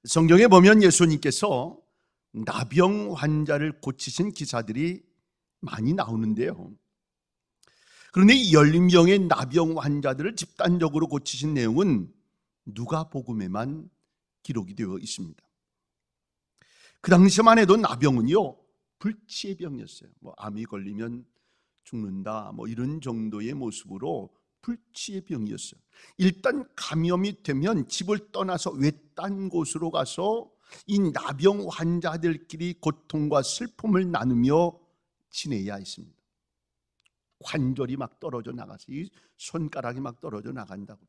성경에 보면 예수님께서 나병 환자를 고치신 기사들이 많이 나오는데요. 그런데 이 10명의 나병 환자들을 집단적으로 고치신 내용은 누가복음에만 기록이 되어 있습니다. 그 당시만 해도 나병은요, 불치의 병이었어요. 암이 걸리면 죽는다, 이런 정도의 모습으로 불치의 병이었어요. 일단 감염이 되면 집을 떠나서 외딴 곳으로 가서 이 나병 환자들끼리 고통과 슬픔을 나누며 지내야 했습니다. 관절이 막 떨어져 나가서 이 손가락이 막 떨어져 나간다고요.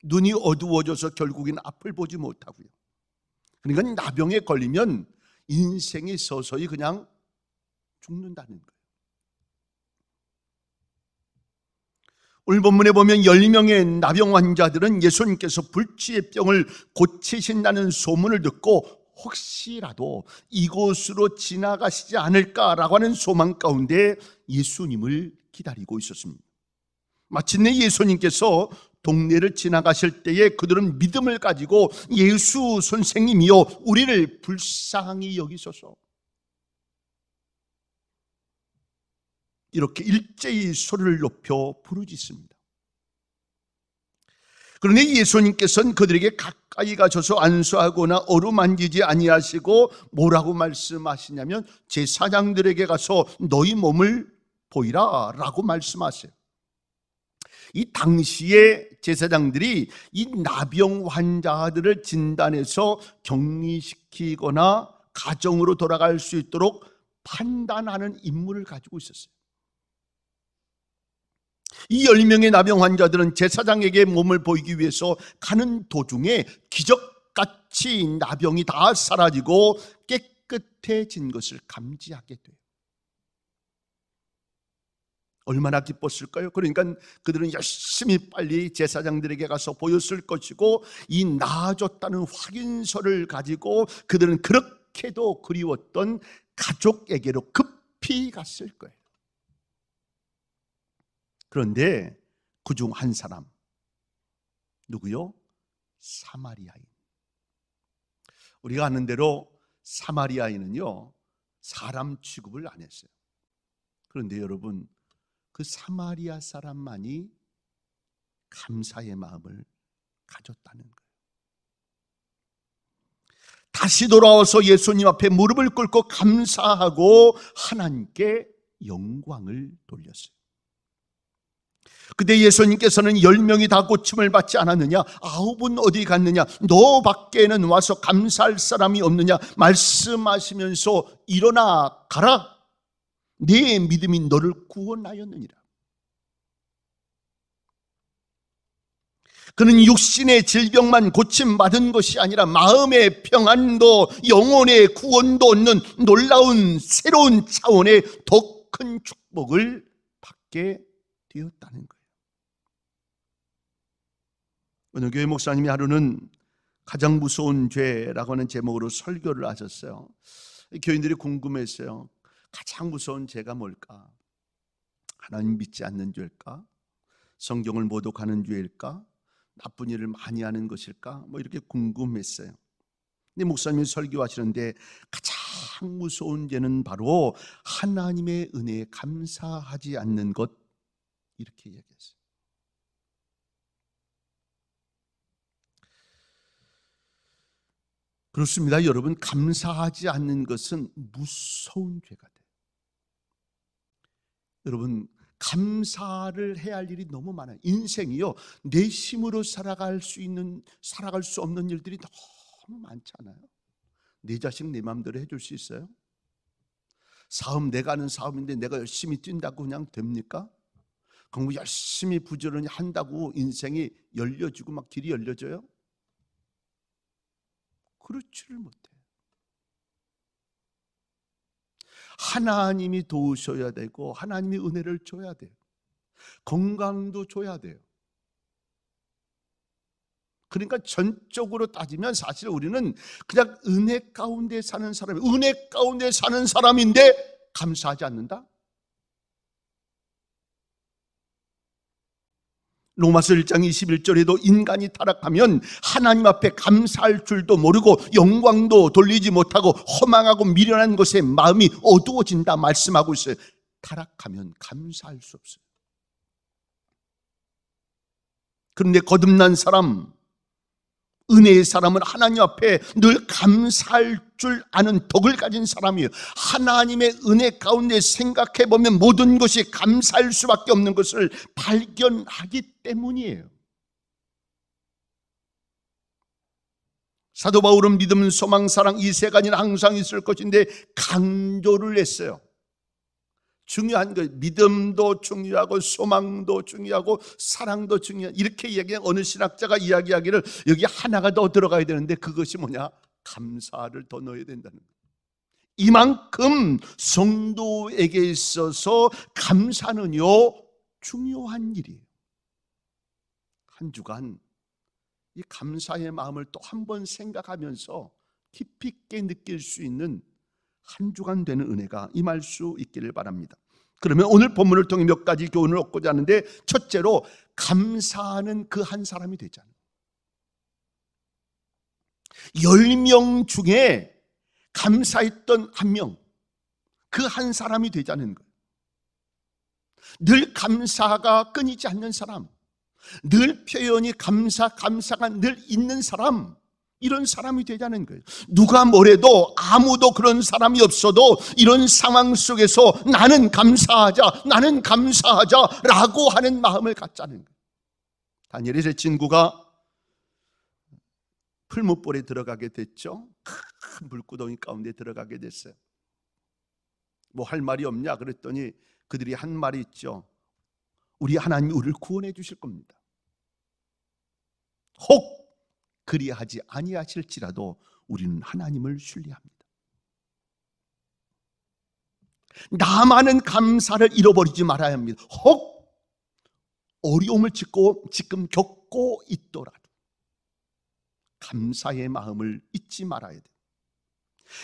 눈이 어두워져서 결국엔 앞을 보지 못하고요. 그러니까 나병에 걸리면 인생이 서서히 그냥 죽는다는 거예요. 오늘 본문에 보면 10명의 나병 환자들은 예수님께서 불치의 병을 고치신다는 소문을 듣고 혹시라도 이곳으로 지나가시지 않을까라고 하는 소망 가운데 예수님을 기다리고 있었습니다. 마침내 예수님께서 동네를 지나가실 때에 그들은 믿음을 가지고 예수 선생님이여 우리를 불쌍히 여기소서, 이렇게 일제히 소리를 높여 부르짖습니다. 그런데 예수님께서는 그들에게 가까이 가셔서 안수하거나 어루만지지 아니하시고 뭐라고 말씀하시냐면 제사장들에게 가서 너희 몸을 보이라 라고 말씀하세요. 이 당시에 제사장들이 이 나병 환자들을 진단해서 격리시키거나 가정으로 돌아갈 수 있도록 판단하는 임무를 가지고 있었어요. 이 10명의 나병 환자들은 제사장에게 몸을 보이기 위해서 가는 도중에 기적같이 나병이 다 사라지고 깨끗해진 것을 감지하게 돼요. 얼마나 기뻤을까요? 그러니까 그들은 열심히 빨리 제사장들에게 가서 보였을 것이고 이 나아졌다는 확인서를 가지고 그들은 그렇게도 그리웠던 가족에게로 급히 갔을 거예요. 그런데 그중 한 사람, 누구요? 사마리아인. 우리가 아는 대로 사마리아인은요 사람 취급을 안 했어요. 그런데 여러분, 그 사마리아 사람만이 감사의 마음을 가졌다는 거예요. 다시 돌아와서 예수님 앞에 무릎을 꿇고 감사하고 하나님께 영광을 돌렸어요. 그때 예수님께서는 10명이 다 고침을 받지 않았느냐? 9은 어디 갔느냐? 너 밖에는 와서 감사할 사람이 없느냐? 말씀하시면서 일어나 가라. 네 믿음이 너를 구원하였느니라. 그는 육신의 질병만 고침받은 것이 아니라 마음의 평안도 영혼의 구원도 얻는 놀라운 새로운 차원의 더 큰 축복을 받게 되었다는 거예요. 어느 교회 목사님이 하루는 가장 무서운 죄라고 하는 제목으로 설교를 하셨어요. 교인들이 궁금했어요. 가장 무서운 죄가 뭘까? 하나님 믿지 않는 죄일까? 성경을 모독하는 죄일까? 나쁜 일을 많이 하는 것일까? 이렇게 궁금했어요. 근데 목사님이 설교하시는데 가장 무서운 죄는 바로 하나님의 은혜에 감사하지 않는 것, 이렇게 얘기했어요. 그렇습니다. 여러분, 감사하지 않는 것은 무서운 죄가 돼요. 여러분, 감사를 해야 할 일이 너무 많아요. 인생이요, 내 힘으로 살아갈 수 없는 일들이 너무 많잖아요. 내 자식 내 마음대로 해줄 수 있어요? 사업, 내가 하는 사업인데 내가 열심히 뛴다고 그냥 됩니까? 공부 열심히 부지런히 한다고 인생이 열려지고 막 길이 열려져요? 그렇지를 못해요. 하나님이 도우셔야 되고 하나님이 은혜를 줘야 돼요. 건강도 줘야 돼요. 그러니까 전적으로 따지면 사실 우리는 그냥 은혜 가운데 사는 사람이에요. 은혜 가운데 사는 사람인데 감사하지 않는다? 로마서 1장 21절에도 인간이 타락하면 하나님 앞에 감사할 줄도 모르고 영광도 돌리지 못하고 허망하고 미련한 것에 마음이 어두워진다 말씀하고 있어요. 타락하면 감사할 수 없어요. 그런데 거듭난 사람, 은혜의 사람은 하나님 앞에 늘 감사할 줄 아는 덕을 가진 사람이에요. 하나님의 은혜 가운데 생각해 보면 모든 것이 감사할 수밖에 없는 것을 발견하기 때문이에요. 사도 바울은 믿음, 소망, 사랑 이 세 가지는 항상 있을 것인데 강조를 했어요. 중요한 거, 믿음도 중요하고 소망도 중요하고 사랑도 중요한, 이렇게 이야기한 어느 신학자가 이야기하기를 여기 하나가 더 들어가야 되는데 그것이 뭐냐? 감사를 더 넣어야 된다는 거예요. 이만큼 성도에게 있어서 감사는요 중요한 일이에요. 한 주간 이 감사의 마음을 또 한 번 생각하면서 깊이 있게 느낄 수 있는 한 주간 되는 은혜가 임할 수 있기를 바랍니다. 그러면 오늘 본문을 통해 몇 가지 교훈을 얻고자 하는데, 첫째로 감사하는 그 한 사람이 되잖아요. 10명 중에 감사했던 한 명, 그 한 사람이 되자는 거예요. 늘 감사가 끊이지 않는 사람, 늘 표현이 감사가 늘 있는 사람, 이런 사람이 되자는 거예요. 누가 뭐래도 아무도 그런 사람이 없어도 이런 상황 속에서 나는 감사하자 라고 하는 마음을 갖자는 거예요. 다니엘의 제 친구가 풀무불에 들어가게 됐죠. 큰 불구덩이 가운데 들어가게 됐어요. 뭐 할 말이 없냐 그랬더니 그들이 한 말이 있죠. 우리 하나님이 우리를 구원해 주실 겁니다. 혹 그리하지 아니하실지라도 우리는 하나님을 신뢰합니다. 나만은 감사를 잃어버리지 말아야 합니다. 혹 어려움을 지금 겪고 있더라도 감사의 마음을 잊지 말아야 돼요.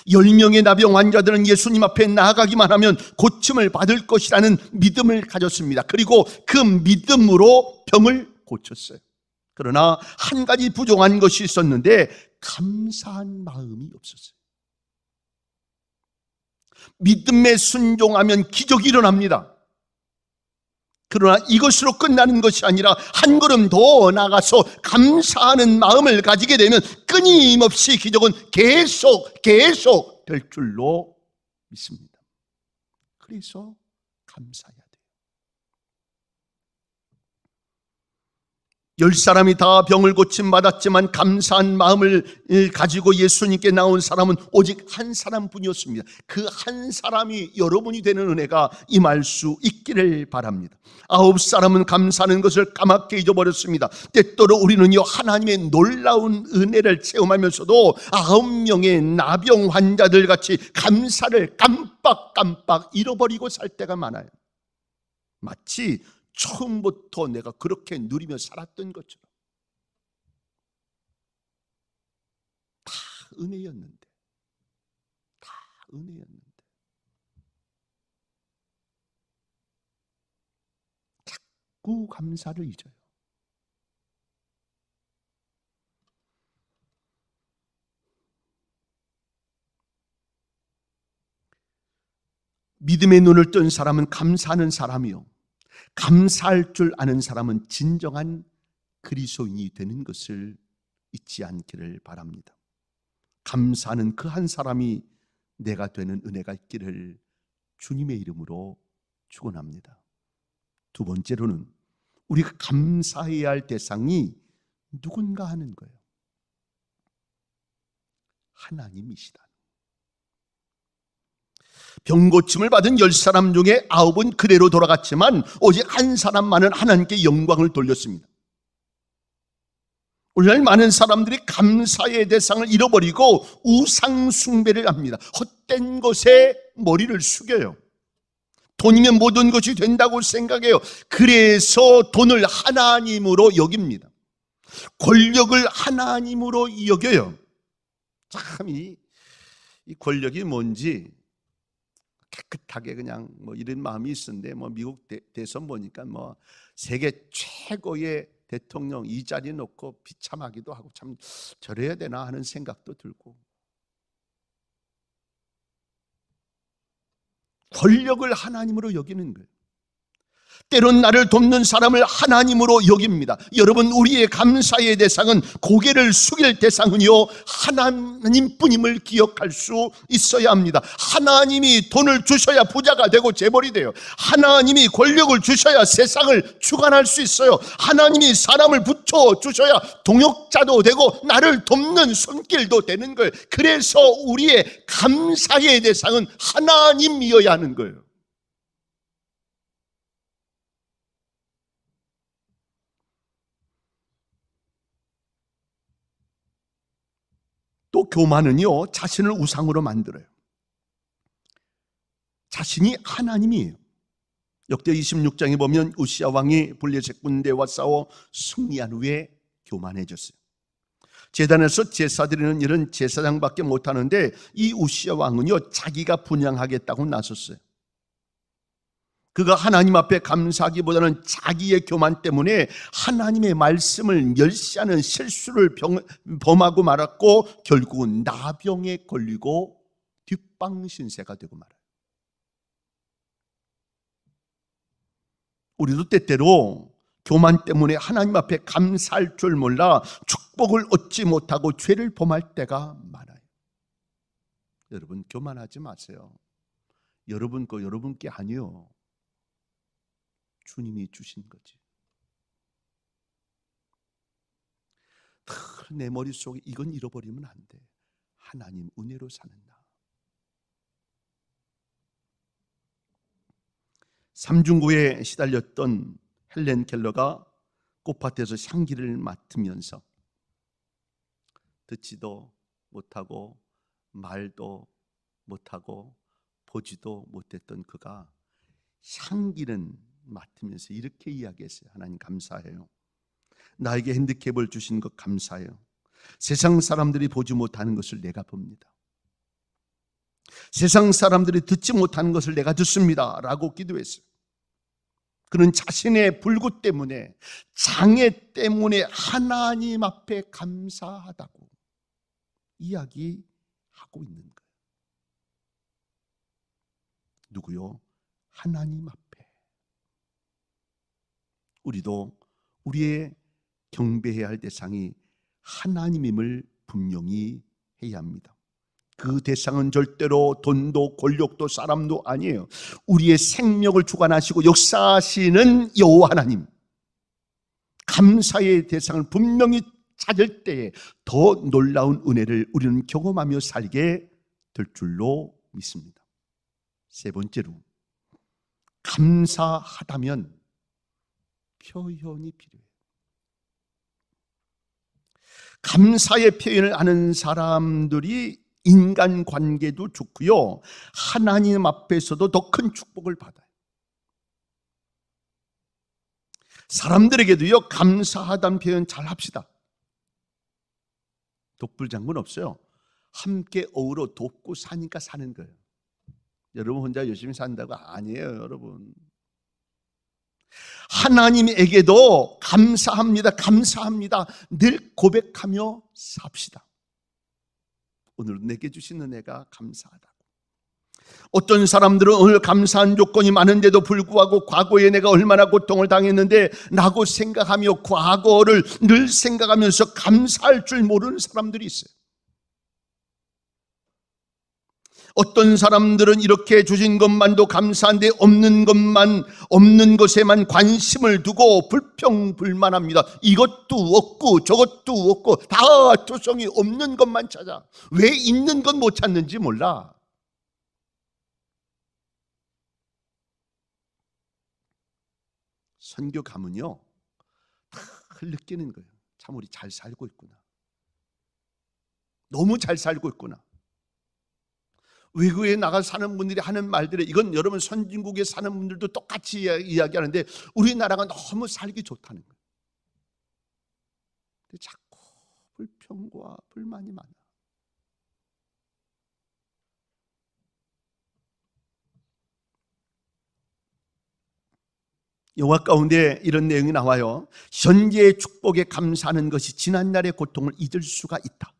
10명의 나병 환자들은 예수님 앞에 나아가기만 하면 고침을 받을 것이라는 믿음을 가졌습니다. 그리고 그 믿음으로 병을 고쳤어요. 그러나 한 가지 부족한 것이 있었는데 감사한 마음이 없었어요. 믿음에 순종하면 기적이 일어납니다. 그러나 이것으로 끝나는 것이 아니라 한 걸음 더 나가서 감사하는 마음을 가지게 되면 끊임없이 기적은 계속 될 줄로 믿습니다. 그래서 감사해야 돼요. 10사람이 다 병을 고침받았지만 감사한 마음을 가지고 예수님께 나온 사람은 오직 한 사람뿐이었습니다. 그 한 사람이 여러분이 되는 은혜가 임할 수 있기를 바랍니다. 9사람은 감사하는 것을 까맣게 잊어버렸습니다. 때때로 우리는요 하나님의 놀라운 은혜를 체험하면서도 9명의 나병 환자들 같이 감사를 깜빡 잃어버리고 살 때가 많아요. 마치 처음부터 내가 그렇게 누리며 살았던 것처럼. 다 은혜였는데 자꾸 감사를 잊어요. 믿음의 눈을 뜬 사람은 감사하는 사람이요, 감사할 줄 아는 사람은 진정한 그리스도인이 되는 것을 잊지 않기를 바랍니다. 감사하는 그 한 사람이 내가 되는 은혜가 있기를 주님의 이름으로 축원합니다. 두 번째로는 우리가 감사해야 할 대상이 누군가 하는 거예요. 하나님이시다. 병고침을 받은 10사람 중에 9은 그대로 돌아갔지만 오직 한 사람만은 하나님께 영광을 돌렸습니다. 오늘날 많은 사람들이 감사의 대상을 잃어버리고 우상 숭배를 합니다. 헛된 것에 머리를 숙여요. 돈이면 모든 것이 된다고 생각해요. 그래서 돈을 하나님으로 여깁니다. 권력을 하나님으로 여겨요. 참 이 권력이 뭔지 깨끗하게 그냥 뭐 이런 마음이 있었는데 뭐 미국 대선 보니까 뭐 세계 최고의 대통령 이 자리에 놓고 비참하기도 하고 참 저래야 되나 하는 생각도 들고, 권력을 하나님으로 여기는 거예요. 때론 나를 돕는 사람을 하나님으로 여깁니다. 여러분, 우리의 감사의 대상은 고개를 숙일 대상은요 하나님뿐임을 기억할 수 있어야 합니다. 하나님이 돈을 주셔야 부자가 되고 재벌이 돼요. 하나님이 권력을 주셔야 세상을 주관할 수 있어요. 하나님이 사람을 붙여 주셔야 동역자도 되고 나를 돕는 손길도 되는 거예요. 그래서 우리의 감사의 대상은 하나님이어야 하는 거예요. 또 교만은요 자신을 우상으로 만들어요. 자신이 하나님이에요. 역대 26장에 보면 우시야 왕이 블레셋 군대와 싸워 승리한 후에 교만해졌어요. 제단에서 제사 드리는 일은 제사장밖에 못하는데 이 우시야 왕은요 자기가 분양하겠다고 나섰어요. 그가 하나님 앞에 감사하기보다는 자기의 교만 때문에 하나님의 말씀을 멸시하는 실수를 범하고 말았고 결국은 나병에 걸리고 뒷방신세가 되고 말아요. 우리도 때때로 교만 때문에 하나님 앞에 감사할 줄 몰라 축복을 얻지 못하고 죄를 범할 때가 많아요. 여러분, 교만하지 마세요. 여러분 거 여러분께 아니요, 주님이 주신 거지. 내 머릿속에 이건 잃어버리면 안 돼. 하나님 은혜로 사는 나. 삼중고에 시달렸던 헬렌 켈러가 꽃밭에서 향기를 맡으면서 듣지도 못하고 말도 못하고 보지도 못했던 그가 향기는 맡으면서 이렇게 이야기했어요. 하나님 감사해요. 나에게 핸디캡을 주신 것 감사해요. 세상 사람들이 보지 못하는 것을 내가 봅니다. 세상 사람들이 듣지 못하는 것을 내가 듣습니다 라고 기도했어요. 그는 자신의 불구 때문에, 장애 때문에 하나님 앞에 감사하다고 이야기하고 있는 거예요. 누구요? 하나님 앞에. 우리도 우리의 경배해야 할 대상이 하나님임을 분명히 해야 합니다. 그 대상은 절대로 돈도 권력도 사람도 아니에요. 우리의 생명을 주관하시고 역사하시는 여호와 하나님, 감사의 대상을 분명히 찾을 때에 더 놀라운 은혜를 우리는 경험하며 살게 될 줄로 믿습니다. 세 번째로, 감사하다면 표현이 필요해요. 감사의 표현을 하는 사람들이 인간관계도 좋고요, 하나님 앞에서도 더 큰 축복을 받아요. 사람들에게도요 감사하다는 표현 잘 합시다. 독불장군 없어요. 함께 어우러 돕고 사니까 사는 거예요. 여러분 혼자 열심히 산다고 아니에요. 여러분, 하나님에게도 감사합니다, 감사합니다 늘 고백하며 삽시다. 오늘 내게 주신 은혜가 감사하다고. 어떤 사람들은 오늘 감사한 조건이 많은데도 불구하고 과거에 내가 얼마나 고통을 당했는데 라고 생각하며 과거를 늘 생각하면서 감사할 줄 모르는 사람들이 있어요. 어떤 사람들은 이렇게 주신 것만도 감사한데 없는 것에만 관심을 두고 불평불만합니다. 이것도 없고 저것도 없고 다 투성이 없는 것만 찾아. 왜 있는 건 못 찾는지 몰라. 선교 가면요 다 느끼는 거예요. 참 우리 잘 살고 있구나. 너무 잘 살고 있구나. 외국에 나가 사는 분들이 하는 말들에, 이건 여러분 선진국에 사는 분들도 똑같이 이야기하는데 우리나라가 너무 살기 좋다는 거예요. 근데 자꾸 불평과 불만이 많아. 영화 가운데 이런 내용이 나와요. 현재의 축복에 감사하는 것이 지난날의 고통을 잊을 수가 있다.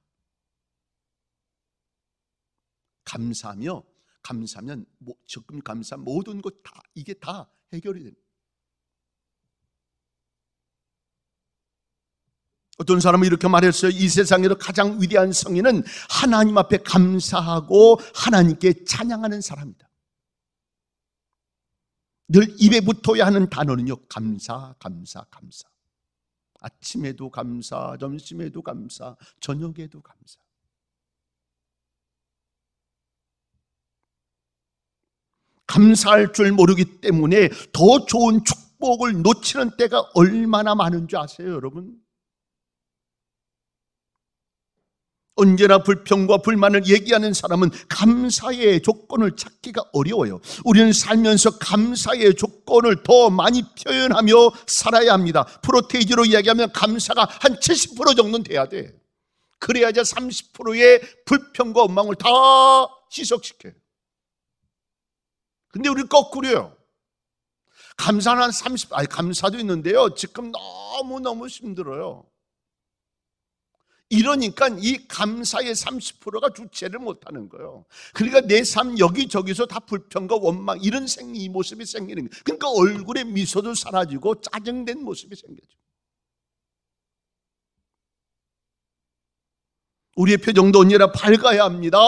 감사하면 지금 감사한 모든 것 다 이게 다 해결이 됩니다. 어떤 사람은 이렇게 말했어요. 이 세상에서 가장 위대한 성인은 하나님 앞에 감사하고 하나님께 찬양하는 사람이다. 늘 입에 붙어야 하는 단어는요, 감사. 아침에도 감사, 점심에도 감사, 저녁에도 감사. 감사할 줄 모르기 때문에 더 좋은 축복을 놓치는 때가 얼마나 많은 줄 아세요, 여러분? 언제나 불평과 불만을 얘기하는 사람은 감사의 조건을 찾기가 어려워요. 우리는 살면서 감사의 조건을 더 많이 표현하며 살아야 합니다. 프로테이지로 이야기하면 감사가 한 70% 정도는 돼야 돼. 그래야지 30%의 불평과 원망을 다 희석시켜요. 근데 우리 거꾸로요. 감사는 한 30%, 감사도 있는데요, 지금 너무너무 힘들어요. 이러니까 이 감사의 30%가 주체를 못하는 거예요. 그러니까 내 삶 여기저기서 다 불평과 원망 이런 이 모습이 생기는 거예요. 그러니까 얼굴에 미소도 사라지고 짜증된 모습이 생겨죠. 우리의 표정도 언제나 밝아야 합니다.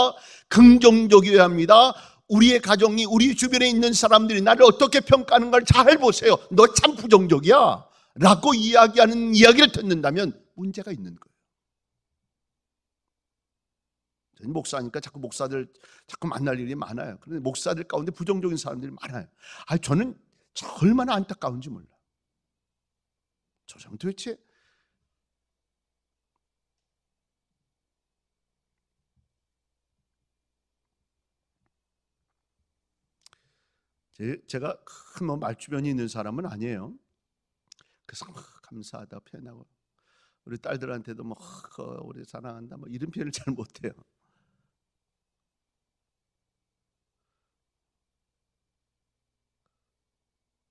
긍정적이어야 합니다. 우리의 가정이, 우리 주변에 있는 사람들이 나를 어떻게 평가하는 걸 잘 보세요. 너 참 부정적이야 라고 이야기하는 이야기를 듣는다면 문제가 있는 거예요. 목사니까 자꾸 목사들 자꾸 만날 일이 많아요. 그런데 목사들 가운데 부정적인 사람들이 많아요. 저는 얼마나 안타까운지 몰라. 저 사람 도대체 제가 큰 말주변이 있는 사람은 아니에요. 그래서 감사하다 표현하고 우리 딸들한테도 우리 사랑한다 이런 표현을 잘 못해요.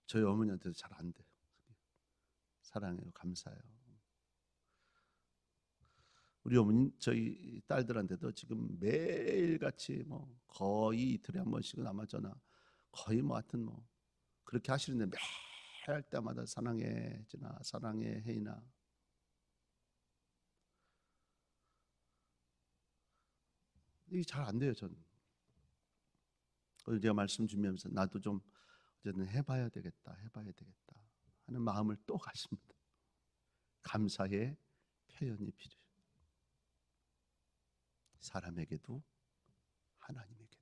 저희 어머니한테도 잘 안 돼요. 사랑해요, 감사해요. 우리 어머니 저희 딸들한테도 지금 매일같이 거의 이틀에 한 번씩은 아마 전화 거의 하여튼 그렇게 하시는데 매일 할 때마다 사랑해 진아, 사랑해 혜인아. 이게 잘 안 돼요. 저는 제가 말씀 주면서 나도 좀 어쨌든 해봐야 되겠다 하는 마음을 또 가집니다. 감사의 표현이 필요해요. 사람에게도 하나님에게도.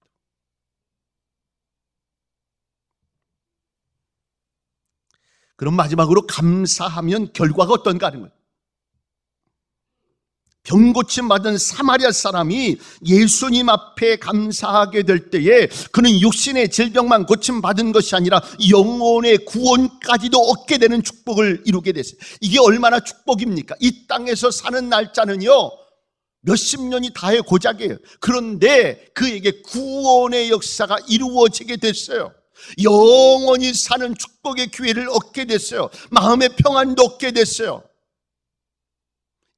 그럼 마지막으로 감사하면 결과가 어떤가 하는 거예요. 병 고침 받은 사마리아 사람이 예수님 앞에 감사하게 될 때에 그는 육신의 질병만 고침 받은 것이 아니라 영혼의 구원까지도 얻게 되는 축복을 이루게 됐어요. 이게 얼마나 축복입니까? 이 땅에서 사는 날짜는요 몇십 년이 다의 고작이에요. 그런데 그에게 구원의 역사가 이루어지게 됐어요. 영원히 사는 축복의 기회를 얻게 됐어요. 마음의 평안도 얻게 됐어요.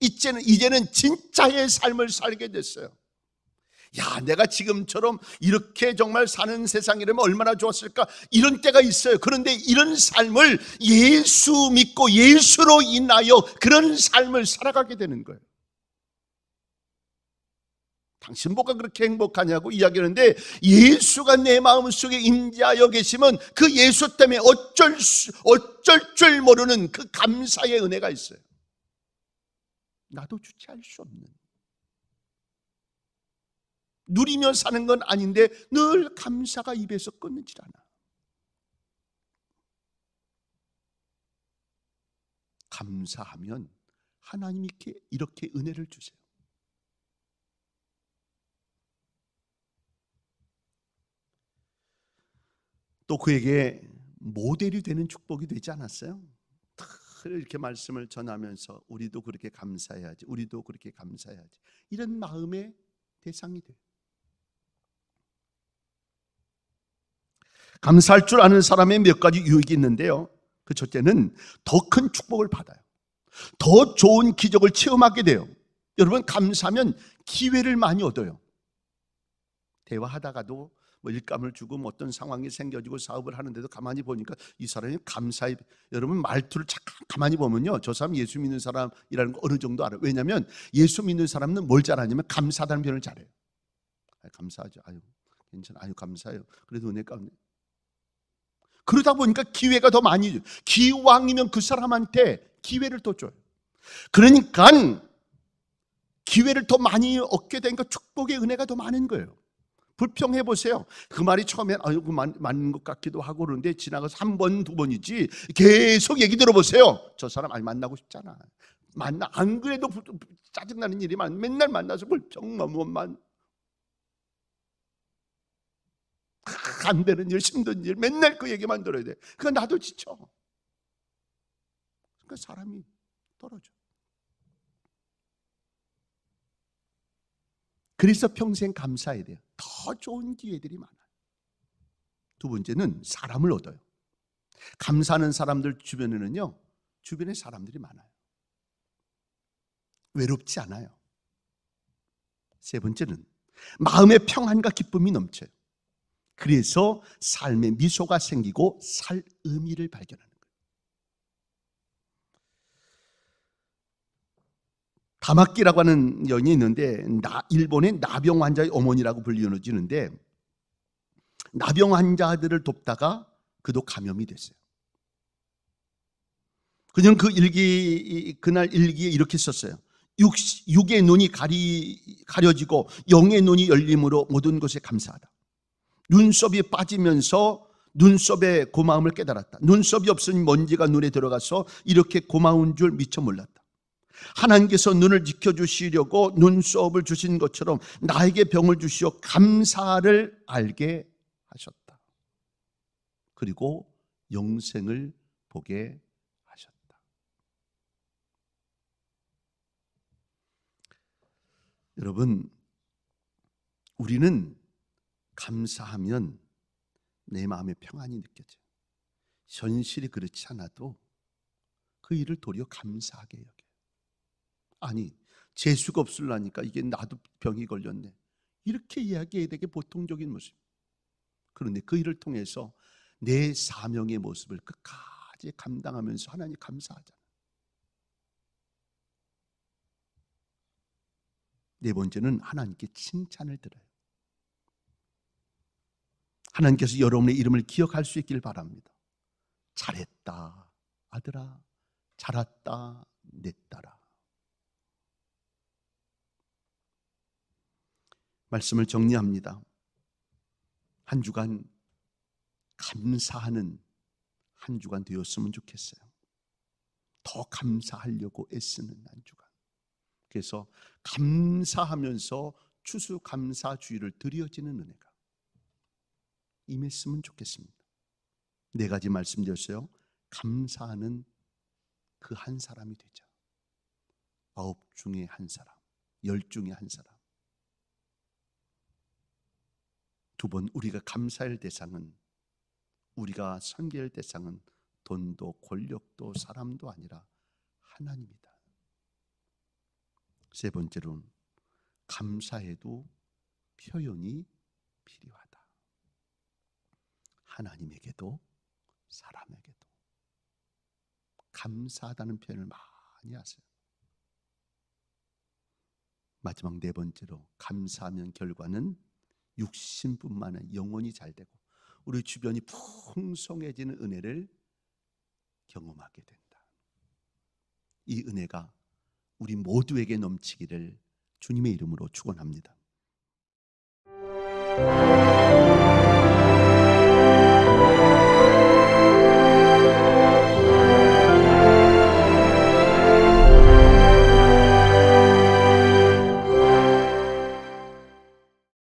이제는 진짜의 삶을 살게 됐어요. 내가 지금처럼 이렇게 정말 사는 세상이라면 얼마나 좋았을까, 이런 때가 있어요. 그런데 이런 삶을 예수 믿고 예수로 인하여 그런 삶을 살아가게 되는 거예요. 당신 뭐가 그렇게 행복하냐고 이야기하는데, 예수가 내 마음속에 임재하여 계시면 그 예수 때문에 어쩔 줄 모르는 그 감사의 은혜가 있어요. 나도 주체할 수 없는, 누리며 사는 건 아닌데 늘 감사가 입에서 끊이질 않아. 감사하면 하나님이 이렇게 은혜를 주세요. 또 그에게 모델이 되는 축복이 되지 않았어요? 이렇게 말씀을 전하면서 우리도 그렇게 감사해야지, 우리도 그렇게 감사해야지, 이런 마음의 대상이 돼요. 감사할 줄 아는 사람의 몇 가지 유익이 있는데요, 그 첫째는 더 큰 축복을 받아요. 더 좋은 기적을 체험하게 돼요. 여러분, 감사하면 기회를 많이 얻어요. 대화하다가도 뭐 일감을 주고 뭐 어떤 상황이 생겨지고 사업을 하는데도 가만히 보니까 이 사람이 감사해. 여러분, 말투를 잠깐 가만히 보면요, 저 사람 예수 믿는 사람이라는 거 어느 정도 알아요. 왜냐하면 예수 믿는 사람은 뭘 잘하냐면 감사하다는 표현을 잘해요. 감사하죠. 아유, 괜찮아. 아유, 감사해요. 그래도 은혜 가운데. 그러다 보니까 기회가 더 많이 줘요. 기왕이면 그 사람한테 기회를 더 줘요. 그러니까 기회를 더 많이 얻게 되니까 축복의 은혜가 더 많은 거예요. 불평해 보세요. 그 말이 처음엔 아이고 맞는 것 같기도 하고 그런데 지나가서 한 번, 두 번이지 계속 얘기 들어보세요. 저 사람 만나고 싶잖아. 안 그래도 짜증나는 일이 맨날 만나서 불평만 안 되는 일, 힘든 일 맨날 그 얘기만 들어야 돼. 그러니까 나도 지쳐. 그러니까 사람이 떨어져. 그래서 평생 감사해야 돼요. 더 좋은 기회들이 많아요. 두 번째는 사람을 얻어요. 감사하는 사람들 주변에는요, 주변에 사람들이 많아요. 외롭지 않아요. 세 번째는 마음의 평안과 기쁨이 넘쳐요. 그래서 삶에 미소가 생기고 살 의미를 발견하는 거예요. 다마키라고 하는 여인이 있는데 일본의 나병 환자의 어머니라고 불리워지는데 나병 환자들을 돕다가 그도 감염이 됐어요. 그냥 그날 일기에 이렇게 썼어요. 육의 눈이 가려지고 영의 눈이 열림으로 모든 것에 감사하다. 눈썹이 빠지면서 눈썹의 고마움을 깨달았다. 눈썹이 없으니 먼지가 눈에 들어가서 이렇게 고마운 줄 미처 몰랐다. 하나님께서 눈을 지켜주시려고 눈썹을 주신 것처럼 나에게 병을 주시어 감사를 알게 하셨다. 그리고 영생을 보게 하셨다. 여러분, 우리는 감사하면 내 마음에 평안이 느껴져요. 현실이 그렇지 않아도 그 일을 도리어 감사하게 여겨요. 아니, 재수가 없으려니까 이게 나도 병이 걸렸네. 이렇게 이야기해야 되게 보통적인 모습. 그런데 그 일을 통해서 내 사명의 모습을 끝까지 감당하면서 하나님 감사하잖아요. 네 번째는 하나님께 칭찬을 들어요. 하나님께서 여러분의 이름을 기억할 수 있길 바랍니다. 잘했다 아들아, 잘했다 내 딸아. 말씀을 정리합니다. 한 주간 감사하는 한 주간 되었으면 좋겠어요. 더 감사하려고 애쓰는 한 주간. 그래서 감사하면서 추수감사주의를 드려지는 은혜가 임했으면 좋겠습니다. 네 가지 말씀드렸어요. 감사하는 그 한 사람이 되자. 9 중에 한 사람, 10 중에 한 사람. 두 번, 우리가 감사할 대상은, 우리가 섬길 대상은 돈도 권력도 사람도 아니라 하나님이다. 세 번째로는 감사해도 표현이 필요하다. 하나님에게도 사람에게도 감사하다는 표현을 많이 하세요. 마지막 네 번째로, 감사하면 결과는 육신뿐만 아니라 영혼이 잘 되고 우리 주변이 풍성해지는 은혜를 경험하게 된다. 이 은혜가 우리 모두에게 넘치기를 주님의 이름으로 축원합니다.